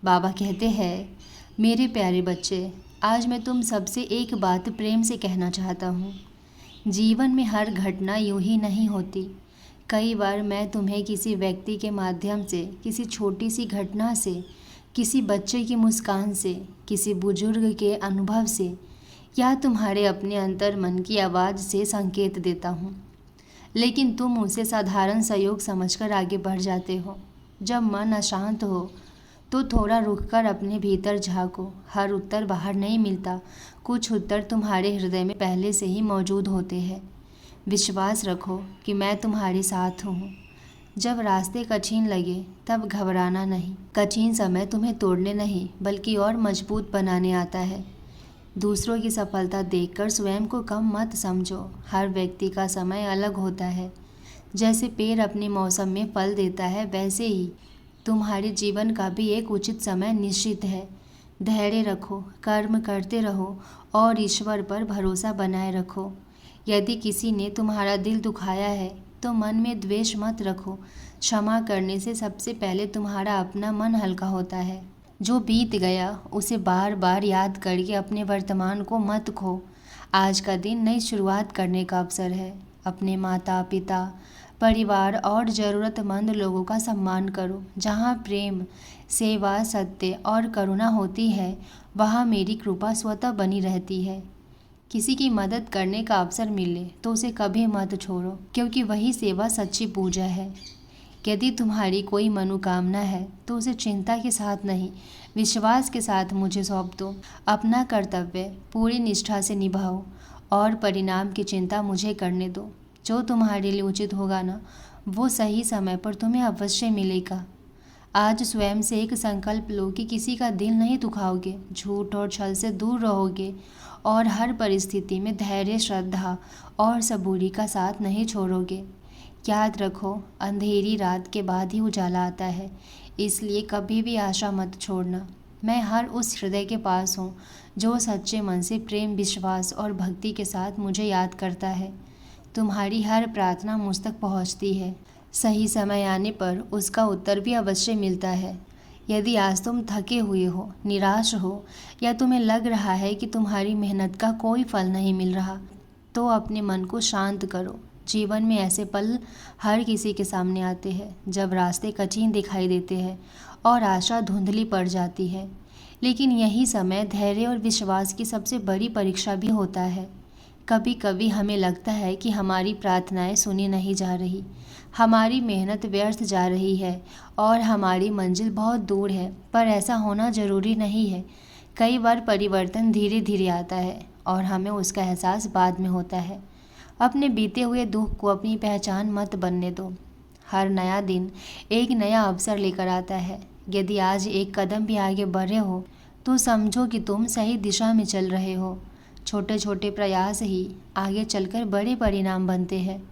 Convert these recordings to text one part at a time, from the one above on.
बाबा कहते हैं, मेरे प्यारे बच्चे, आज मैं तुम सबसे एक बात प्रेम से कहना चाहता हूँ। जीवन में हर घटना यूं ही नहीं होती। कई बार मैं तुम्हें किसी व्यक्ति के माध्यम से, किसी छोटी सी घटना से, किसी बच्चे की मुस्कान से, किसी बुजुर्ग के अनुभव से या तुम्हारे अपने अंतर मन की आवाज़ से संकेत देता हूँ, लेकिन तुम उसे साधारण सहयोग समझकर आगे बढ़ जाते हो। जब मन अशांत हो तो थोड़ा रुककर अपने भीतर झांको। हर उत्तर बाहर नहीं मिलता, कुछ उत्तर तुम्हारे हृदय में पहले से ही मौजूद होते हैं। विश्वास रखो कि मैं तुम्हारे साथ हूँ। जब रास्ते कठिन लगे तब घबराना नहीं। कठिन समय तुम्हें तोड़ने नहीं बल्कि और मजबूत बनाने आता है। दूसरों की सफलता देखकर स्वयं को कम मत समझो। हर व्यक्ति का समय अलग होता है। जैसे पेड़ अपने मौसम में फल देता है, वैसे ही तुम्हारे जीवन का भी एक उचित समय निश्चित है। धैर्य रखो, कर्म करते रहो और ईश्वर पर भरोसा बनाए रखो। यदि किसी ने तुम्हारा दिल दुखाया है तो मन में द्वेष मत रखो। क्षमा करने से सबसे पहले तुम्हारा अपना मन हल्का होता है। जो बीत गया उसे बार बार याद करके अपने वर्तमान को मत खो। आज का दिन नई शुरुआत करने का अवसर है। अपने माता पिता, परिवार और ज़रूरतमंद लोगों का सम्मान करो। जहाँ प्रेम, सेवा, सत्य और करुणा होती है, वहाँ मेरी कृपा स्वतः बनी रहती है। किसी की मदद करने का अवसर मिले तो उसे कभी मत छोड़ो, क्योंकि वही सेवा सच्ची पूजा है। यदि तुम्हारी कोई मनोकामना है तो उसे चिंता के साथ नहीं, विश्वास के साथ मुझे सौंप दो। अपना कर्तव्य पूरी निष्ठा से निभाओ और परिणाम की चिंता मुझे करने दो। जो तुम्हारे लिए उचित होगा ना, वो सही समय पर तुम्हें अवश्य मिलेगा। आज स्वयं से एक संकल्प लो कि किसी का दिल नहीं दुखाओगे, झूठ और छल से दूर रहोगे और हर परिस्थिति में धैर्य, श्रद्धा और सबूरी का साथ नहीं छोड़ोगे। याद रखो, अंधेरी रात के बाद ही उजाला आता है, इसलिए कभी भी आशा मत छोड़ना। मैं हर उस हृदय के पास हूँ जो सच्चे मन से प्रेम, विश्वास और भक्ति के साथ मुझे याद करता है। तुम्हारी हर प्रार्थना मुझ तक पहुँचती है। सही समय आने पर उसका उत्तर भी अवश्य मिलता है। यदि आज तुम थके हुए हो, निराश हो या तुम्हें लग रहा है कि तुम्हारी मेहनत का कोई फल नहीं मिल रहा, तो अपने मन को शांत करो। जीवन में ऐसे पल हर किसी के सामने आते हैं जब रास्ते कठिन दिखाई देते हैं और आशा धुंधली पड़ जाती है। लेकिन यही समय धैर्य और विश्वास की सबसे बड़ी परीक्षा भी होता है। कभी कभी हमें लगता है कि हमारी प्रार्थनाएं सुनी नहीं जा रही, हमारी मेहनत व्यर्थ जा रही है और हमारी मंजिल बहुत दूर है, पर ऐसा होना ज़रूरी नहीं है। कई बार परिवर्तन धीरे धीरे आता है और हमें उसका एहसास बाद में होता है। अपने बीते हुए दुख को अपनी पहचान मत बनने दो। हर नया दिन एक नया अवसर लेकर आता है। यदि आज एक कदम भी आगे बढ़े हो तो समझो कि तुम सही दिशा में चल रहे हो। छोटे छोटे प्रयास ही आगे चलकर बड़े परिणाम बनते हैं।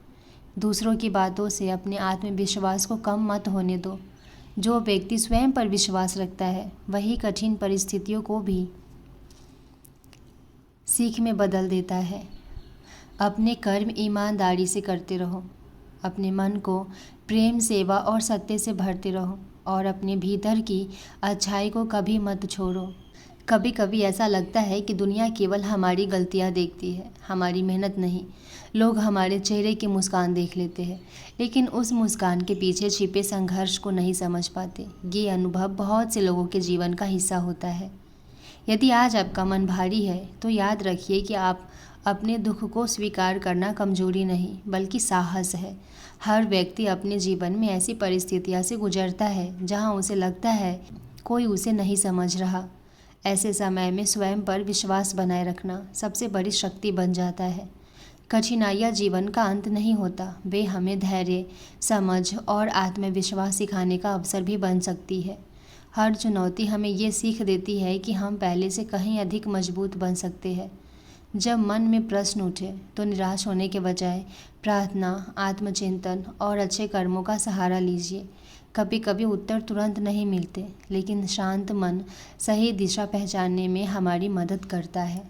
दूसरों की बातों से अपने आत्मविश्वास को कम मत होने दो। जो व्यक्ति स्वयं पर विश्वास रखता है वही कठिन परिस्थितियों को भी सीख में बदल देता है। अपने कर्म ईमानदारी से करते रहो। अपने मन को प्रेम, सेवा और सत्य से भरते रहो और अपने भीतर की अच्छाई को कभी मत छोड़ो। कभी कभी ऐसा लगता है कि दुनिया केवल हमारी गलतियां देखती है, हमारी मेहनत नहीं। लोग हमारे चेहरे की मुस्कान देख लेते हैं, लेकिन उस मुस्कान के पीछे छिपे संघर्ष को नहीं समझ पाते। ये अनुभव बहुत से लोगों के जीवन का हिस्सा होता है। यदि आज आपका मन भारी है तो याद रखिए कि आप अपने दुख को स्वीकार करना कमजोरी नहीं बल्कि साहस है। हर व्यक्ति अपने जीवन में ऐसी परिस्थितियों से गुजरता है जहां उसे लगता है कोई उसे नहीं समझ रहा। ऐसे समय में स्वयं पर विश्वास बनाए रखना सबसे बड़ी शक्ति बन जाता है। कठिनाइयाँ जीवन का अंत नहीं होता, वे हमें धैर्य, समझ और आत्मविश्वास सिखाने का अवसर भी बन सकती है। हर चुनौती हमें ये सीख देती है कि हम पहले से कहीं अधिक मजबूत बन सकते हैं। जब मन में प्रश्न उठे तो निराश होने के बजाय प्रार्थना, आत्मचिंतन और अच्छे कर्मों का सहारा लीजिए। कभी कभी उत्तर तुरंत नहीं मिलते, लेकिन शांत मन सही दिशा पहचानने में हमारी मदद करता है।